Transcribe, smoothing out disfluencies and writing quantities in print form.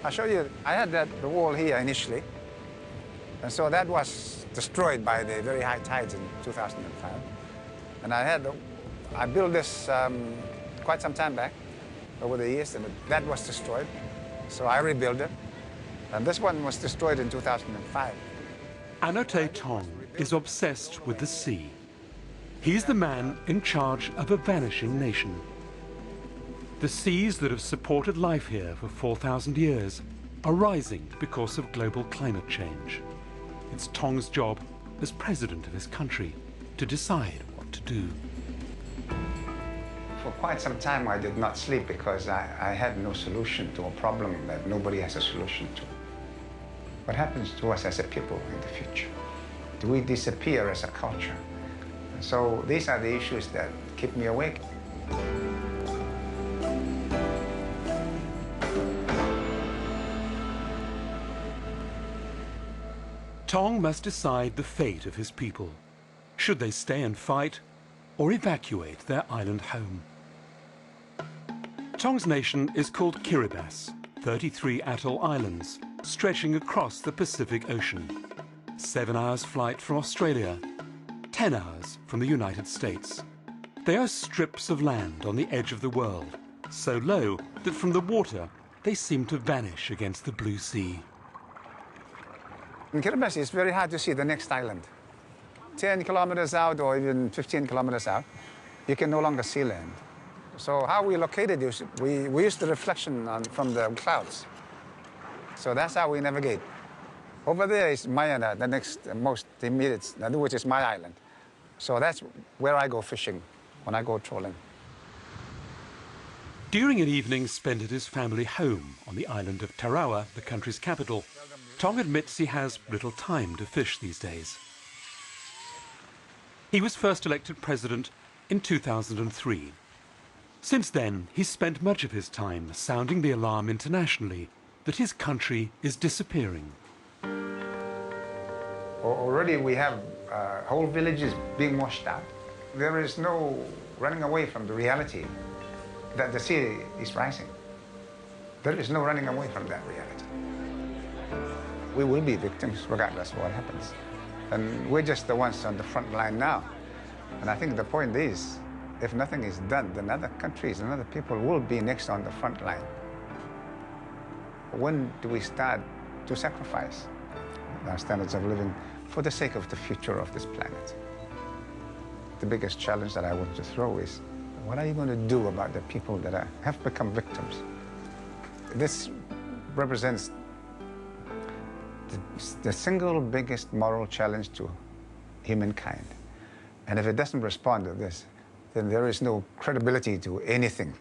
I'll show you. I had the wall here initially, and so that was destroyed by the very high tides in 2005. And I built this quite some time back, over the years, and that was destroyed. So I rebuilt it, and this one was destroyed in 2005. Anote Tong is obsessed with the sea. He's the man in charge of a vanishing nation. The seas that have supported life here for 4,000 years are rising because of global climate change. It's Tong's job as president of his country to decide what to do. For quite some time I did not sleep because I had no solution to a problem that nobody has a solution to. What happens to us as a people in the future? Do we disappear as a culture? So these are the issues that keep me awake. Tong must decide the fate of his people. Should they stay and fight or evacuate their island home? Tong's nation is called Kiribati, 33 atoll islands stretching across the Pacific Ocean. 7 hours flight from Australia, 10 hours from the United States. They are strips of land on the edge of the world, so low that from the water they seem to vanish against the blue sea. In Kiribati, it's very hard to see the next island. 10 kilometers out or even 15 kilometers out, you can no longer see land. So how we located is we use the reflection from the clouds. So that's how we navigate. Over there is Mayana, the next most immediate, which is my island. So that's where I go fishing when I go trolling. During an evening spent at his family home on the island of Tarawa, the country's capital, Tong admits he has little time to fish these days. He was first elected president in 2003. Since then, he's spent much of his time sounding the alarm internationally that his country is disappearing. Already we have whole villages being washed out. There is no running away from the reality that the sea is rising. There is no running away from that reality. We will be victims regardless of what happens. And we're just the ones on the front line now. And I think the point is, if nothing is done, then other countries and other people will be next on the front line. When do we start to sacrifice our standards of living for the sake of the future of this planet? The biggest challenge that I want to throw is, what are you going to do about the people that have become victims? This represents the single biggest moral challenge to humankind. And if it doesn't respond to this, then there is no credibility to anything.